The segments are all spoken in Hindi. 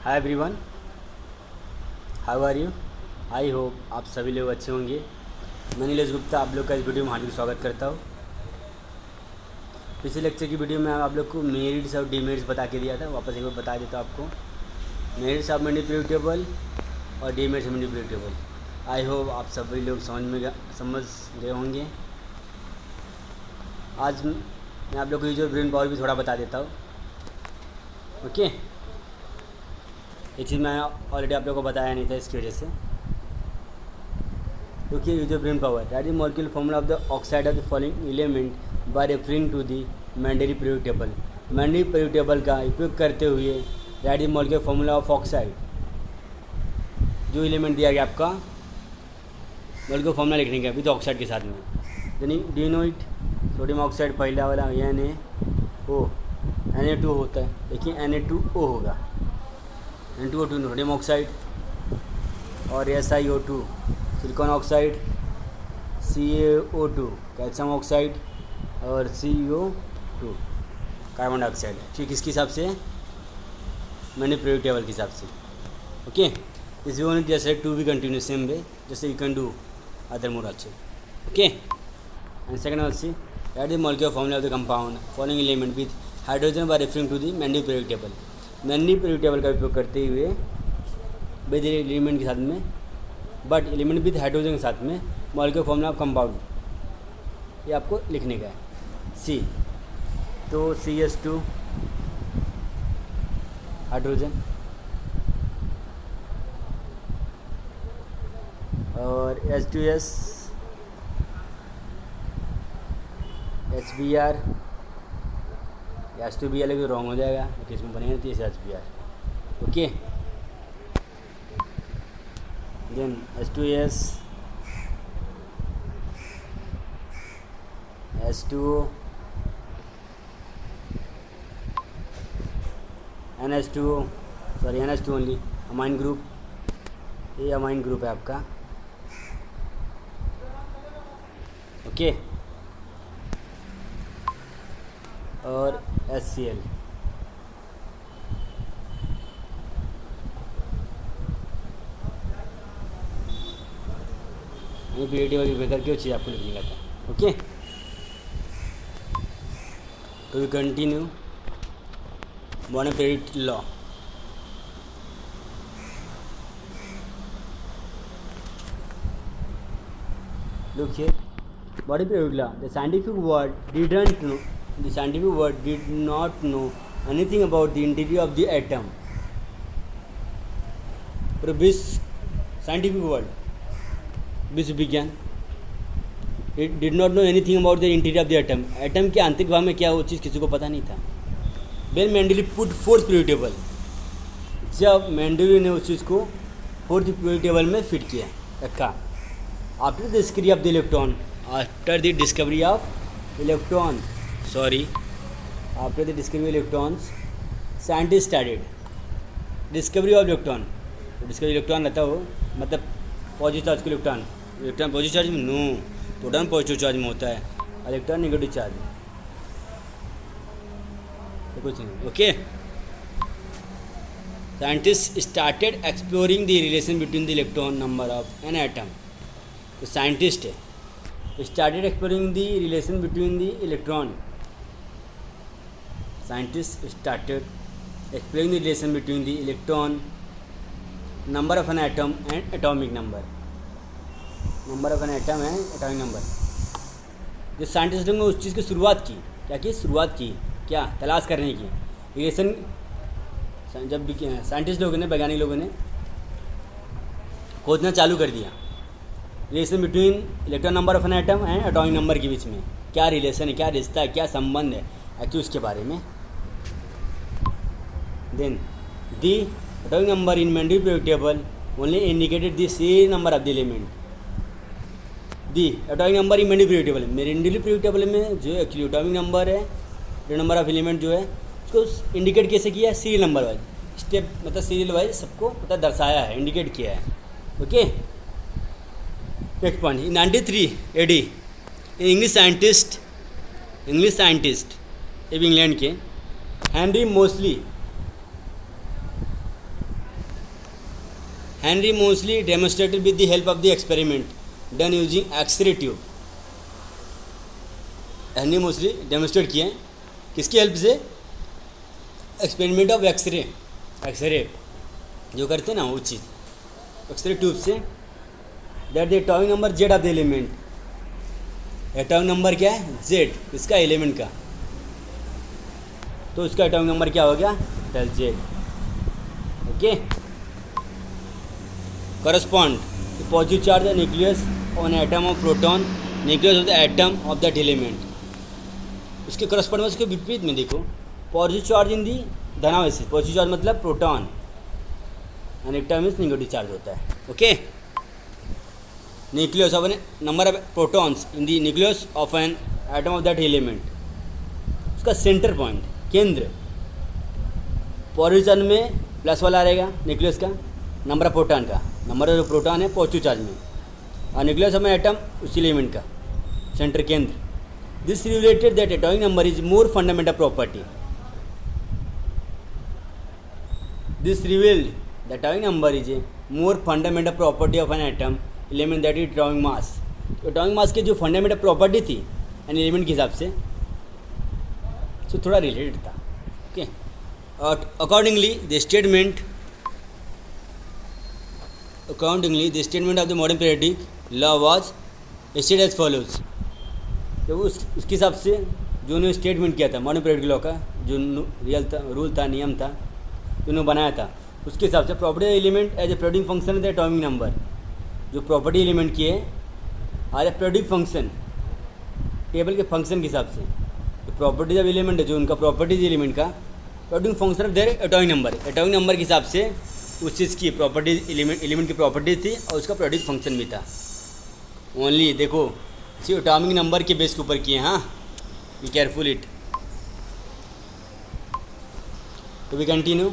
Hi everyone, how are you. I hope आप सभी लोग अच्छे होंगे। मैं नीलेश गुप्ता आप लोग का इस वीडियो में हार्दिक स्वागत करता हूँ। पिछले लेक्चर की वीडियो में आप लोग को मेरिट्स और डीमेरिट्स बता के दिया था, वापस एक बार बता देता हूँ आपको। मेरिट्स ऑफ मैनिपुलेटेबल और डीमेरिट्स मैनिपुलेटेबल। आई होप आप सभी लोग समझ गए होंगे। आज मैं आप लोग को यूजर ब्रेन पावर भी थोड़ा बता देता हूँ। ओके, ये चीज़ मैं ऑलरेडी आप लोगों को बताया नहीं था, इसकी वजह से। क्योंकि user brain power that is molecular formula of the oxide of the following element by referring to the Mendeleev periodic table. Mendeleev periodic table का उपयोग करते हुए that is molecular formula of oxide, जो एलिमेंट दिया गया आपका मॉलिक्यूलर फॉर्मूला लिखने का विद ऑक्साइड के साथ में। यानी do know it, sodium oxide पहला वाला Na2 होता है, देखिए Na2O होगा, N2O2 सोडियम ऑक्साइड, और SiO2 silicon oxide, CaO2 calcium oxide, और CO2 कार्बन डाइऑक्साइड। ठीक किसके हिसाब से? मैंने पीरियोडिक टेबल के हिसाब से। Okay, this we just to be continue same way जैसे you can do other mode also. Okay, and second also that is molecular formula of the compound following element with hydrogen by referring to the Mendeleev periodic table. Mendeleev periodic table का उपयोग करते हुए विद एलिमेंट के साथ में, बट एलिमेंट विद हाइड्रोजन के साथ में मॉलिक्यूलर फॉर्मूला ऑफ कंपाउंड, ये आपको लिखने का है। सी तो CS2 हाइड्रोजन, और H2S HBr, H2Br लेकिन रॉन्ग हो जाएगा क्योंकि इसमें बनेगा तो HBr। Okay, then H2S H2O NH2O, sorry NH2 only, amine group, ये अमाइन ग्रुप है आपका। ओके, और HCl, ये पीरियोडिक टेबल उपयोग करके वो चीज़ आपको लिखने का था। ओके, तो we continue born period law. Look here, body periodic law. The scientific world did not know anything about the interior of the atom. पर scientific world, विश्व विज्ञान, it did not know anything about the interior of the atom. Atom के आंतरिक भाग में क्या वो चीज़ किसी को पता नहीं था। When Mendeleev put fourth periodic table, जब मेंडली ने उस चीज़ को फोर्थ पीरियोडिक टेबल में फिट किया रखा। After the discovery of the electron, after the discovery of electrons, scientists studied discovery of electron. Discovery electron रहता हो मतलब पॉजिटिव चार्ज के इलेक्ट्रॉन पॉजिटिव चार्ज में नो, प्रोटॉन पॉजिटिव चार्ज में होता है, इलेक्ट्रॉन नेगेटिव चार्ज में, तो कुछ नहीं। Okay, scientist started exploring the relation between the electron number of an atom. तो scientist started exploring the relation between the electron. Scientists started exploring the relation between the electron number of an atom and atomic number. Number of an atom and atomic number. जो साइंटिस्टों ने उस चीज़ की शुरुआत की, क्या तलाश करने की रिलेशन। जब साइंटिस्ट लोगों ने, वैज्ञानिक लोगों ने खोजना चालू कर दिया relation between electron number of an atom and atomic number के बीच में क्या रिलेशन है, क्या रिश्ता है, क्या संबंध है एक्चुअली उसके बारे में। Then the atomic number in Mendeleev periodic table only indicated the serial number of the element. The atomic number in Mendeleev periodic table, Mendeleev periodic table में जो एक्चुअली एटॉमिक नंबर है, जो नंबर ऑफ एलिमेंट जो है उसको इंडिकेट कैसे किया है? सीरियल नंबर वाइज, स्टेप मतलब सीरियल वाइज सबको मतलब दर्शाया है, इंडिकेट किया है। Okay, next point, in 93 AD English scientist ये भी इंग्लैंड के Henry Moseley Henry Moseley demonstrated with the help of the experiment done using x-ray tube. Henry Moseley demonstrate किए किसकी हेल्प से? एक्सपेरिमेंट ऑफ एक्सरे जो करते हैं ना वो चीज़, एक्सरे ट्यूब से, that the atomic number Z of the element. Atomic number क्या है? जेड, इसका एलिमेंट का, तो इसका एटॉमिक नंबर क्या हो गया? डेल Z. Okay, correspond positive charge the nucleus of an atom of proton, nucleus of the atom of that element. उसके करस्पॉन्ड में उसके विपरीत में देखो, पॉजिटिव चार्ज इन दी धनावेश, पॉजिटिव चार्ज मतलब proton, and atom means negative charge होता है। Okay, nucleus of an number of protons in the nucleus of an atom of that element. उसका सेंटर पॉइंट, केंद्र, पॉजिटिव चार्ज में प्लस वाला रहेगा न्यूक्लियस का, नंबर ऑफ प्रोटॉन का, नंबर ऑफ प्रोटॉन है पॉजिटिव चार्ज में, और न्यूक्लियस ऑफ एन एटम उस एलिमेंट का सेंटर, केंद्र। This related that atomic number is more fundamental property. This revealed that atomic number is a more fundamental property of an atom element that is atomic mass. Atomic mass की जो फंडामेंटल प्रॉपर्टी थी एन एलिमेंट के हिसाब से, सो थोड़ा रिलेटेड था। Okay, accordingly the statement of the modern periodic law was stated as follows. तो उसके हिसाब से जो उन्होंने स्टेटमेंट किया था मॉडर्न पीरियोडिक लॉ का, जो रियल था, रूल था, नियम था, जो उन्होंने बनाया था, उसके हिसाब से property element as a producing function है एटॉमिक नंबर। जो प्रॉपर्टी एलिमेंट की है as a producing function, table के फंक्शन के हिसाब से, तो प्रॉपर्टीज ऑफ एलिमेंट है जो उनका प्रॉपर्टीज एलिमेंट का producing function of their atomic number. Atomic number के हिसाब से उस चीज़ की प्रॉपर्टीज एलिमेंट की प्रॉपर्टीज थी और उसका प्रोड्यूसिंग फंक्शन भी था। ओनली देखो सिर्फ एटॉमिक नंबर के बेस के ऊपर किए। हाँ, be careful it. To be continue.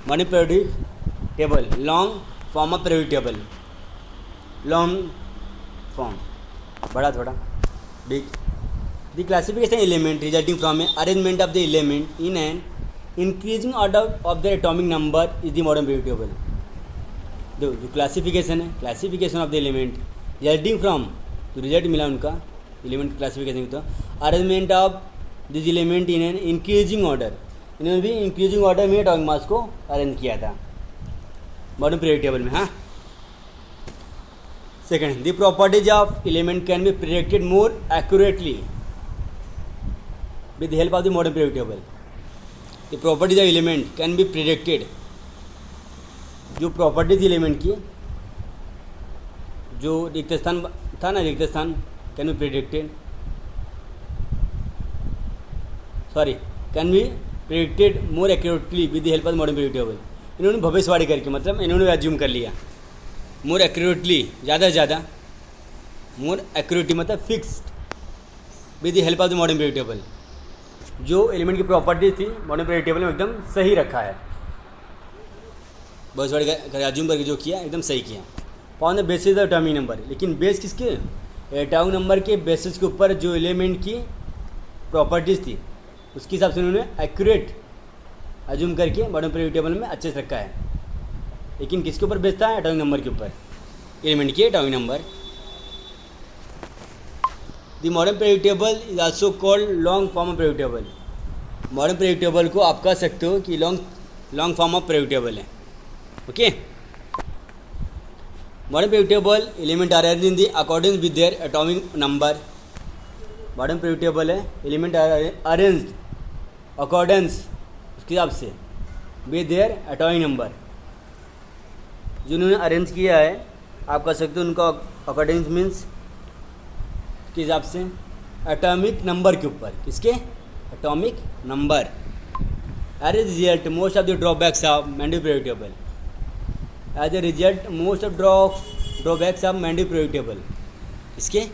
Modern periodic table, long form of periodic table, long form, बड़ा थोड़ा big. The classification element resulting from a arrangement of the element in an increasing order of the atomic number is the modern periodic table. जो क्लासिफिकेशन है, classification of the element resulting from, जो रिजल्ट मिला उनका एलिमेंट क्लासिफिकेशन, तो arrangement of this element in an increasing order, इन्होंने भी इंक्रीजिंग ऑर्डर में एटॉमिक मास को अरेंज किया था मॉडर्न पीरियोडिक टेबल में। हाँ, second, the properties of element can be predicted more accurately with the help of the modern periodic table. The properties of element can be predicted, जो प्रॉपर्टीज एलिमेंट की, जो रिक्त स्थान था ना, रिक्त स्थान can be predicted, sorry can be predicted more accurately with the help of modern periodic table. इन्होंने भविष्यवाणी करके, मतलब इन्होंने एज्यूम कर लिया मोर एक्यूरेटली, ज़्यादा से ज़्यादा, मोर एक्यूरेटली मतलब fixed with the help of the modern periodic table. जो एलिमेंट की प्रॉपर्टीज थी मॉडर्न पीरियोडिक टेबल में एकदम सही रखा है, भविष्यवाणी कर एज्यूम करके जो किया एकदम सही किया। On the basis of atomic number, लेकिन बेस किसके? एटॉमिक नंबर के बेसिस के ऊपर जो एलिमेंट की प्रॉपर्टीज़ थी उसके हिसाब से उन्होंने एक्यूरेट एज्यूम करके मॉडर्न पीरियोडिक टेबल में अच्छे से रखा है। लेकिन किसके ऊपर बेस्ड था? एटॉमिक नंबर के ऊपर, एलिमेंट के atomic number. The modern periodic table is also called long form of periodic table. Modern periodic table को आप कह सकते हो कि long form of periodic table है। Okay, modern periodic table element are arranged in the according with their atomic number. Modern periodic table है, एलिमेंट अरेंज्ड अकॉर्डेंस उसके हिसाब से विद देयर एटॉमिक नंबर, जिन्होंने अरेंज किया है आप कह सकते हो उनका अकॉर्डिंग मीन्स के हिसाब से एटॉमिक नंबर के ऊपर। किसके? Atomic number. As a result most of the drawbacks of modern periodic table, as a result most of drawbacks of modern periodic table. इसके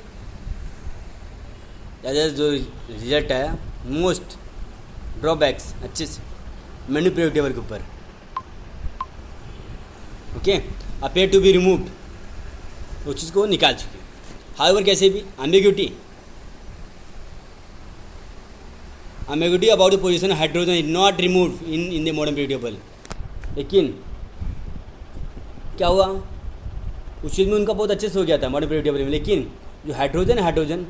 जो रिजल्ट है मोस्ट ड्रॉबैक्स अच्छे से मॉडर्न पीरियोडिक टेबल के ऊपर। Okay, appear to be removed, उस चीज़ को निकाल चुके। हाउएवर कैसे भी ambiguity ambiguity about the position hydrogen is not remove in the modern period table. लेकिन क्या हुआ, उस चीज़ में उनका बहुत अच्छे से हो गया था मॉडर्न पीरियड टेबल में, लेकिन जो हाइड्रोजन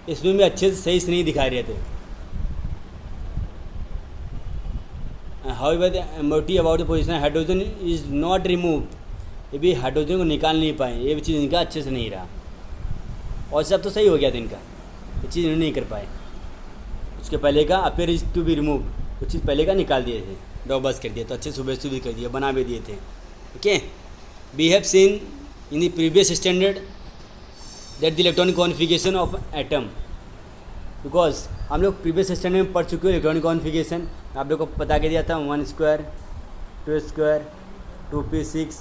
इसमें भी अच्छे से सही से नहीं दिखाई रहे थे। However the ambiguity about the position hydrogen is not remove, ये भी हाइड्रोजन को निकाल नहीं पाए, ये भी चीज़ इनका अच्छे से नहीं रहा। और सब तो सही हो गया था इनका, ये चीज़ इन्होंने नहीं कर पाए। उसके पहले का appear is to be remove, वो चीज़ पहले का निकाल दिए थे, ड्रॉबस कर दिए, तो अच्छे सुबह भी कर दिया, बना भी दिए थे। Okay, we have seen in the previous standard that the electronic configuration of atom, because हम लोग प्रीवियस स्टैंडर्ड में पढ़ चुके हो इलेक्ट्रॉनिक कॉन्फ़िगरेशन, आप लोग को बता के दिया था 1 स्क्वायर 2 स्क्वायर 2p6,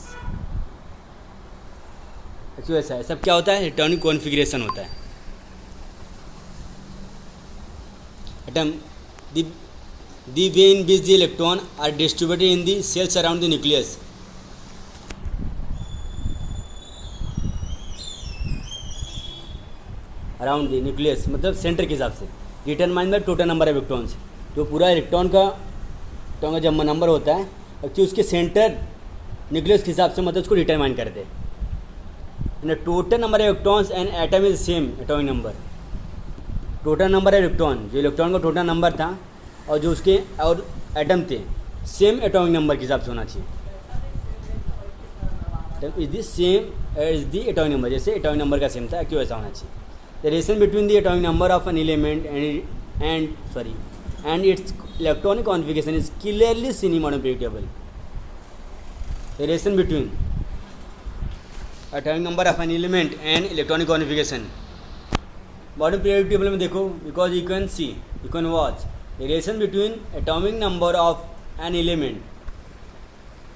अच्छा ऐसा है सब क्या होता है, इलेक्ट्रॉनिक कॉन्फ़िगरेशन होता है। Atom the way in which the electron are distributed in the shells around the nucleus, around the nucleus मतलब सेंटर के हिसाब से, determine by total number of electrons, जो पूरा इलेक्ट्रॉन का जब नंबर होता है एक्चुअली उसके सेंटर न्यूक्लियस के हिसाब से मतलब उसको डिटरमाइन करते हैं। Total number of electrons and atom is same atomic number, total number of electron, जो इलेक्ट्रॉन का टोटल नंबर था और जो उसके और एटम थे सेम एटॉमिक नंबर के हिसाब से होना चाहिए। Is the same as the atomic number, जैसे एटॉमिक नंबर का सेम था क्यों ऐसा होना चाहिए। The relation between the atomic number of an element and its electronic configuration is clearly seen in modern periodic table. The relation between atomic number of an element and electronic configuration. Modern periodic table में देखो, because you can see, you can watch the relation between atomic number of an element,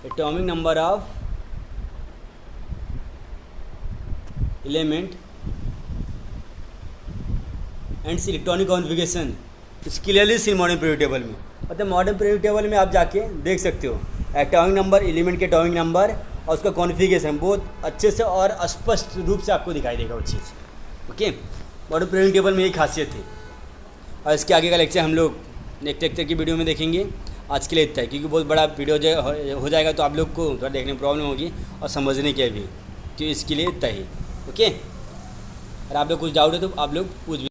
atomic number of element and its electronic configuration clearly see modern period table में, मतलब मॉडर्न पीरियड टेबल में आप जाके देख सकते हो एटॉमिक नंबर, एलिमेंट के एटॉमिक नंबर और उसका कॉन्फ़िगरेशन बहुत अच्छे से और स्पष्ट रूप से आपको दिखाई देगा वो चीज़। ओके, मॉडर्न पीरियड टेबल में यही खासियत थी। और इसके आगे का लेक्चर हम लोग नेक्स्ट लेक्चर की वीडियो में देखेंगे। आज के लिए इतना है, क्योंकि बहुत बड़ा वीडियो हो जाएगा तो आप लोग को थोड़ा देखने में प्रॉब्लम होगी और समझने के भी, तो इसके लिए इतना ही। ओके, अगर आप लोग कुछ डाउट है तो आप लोग पूछ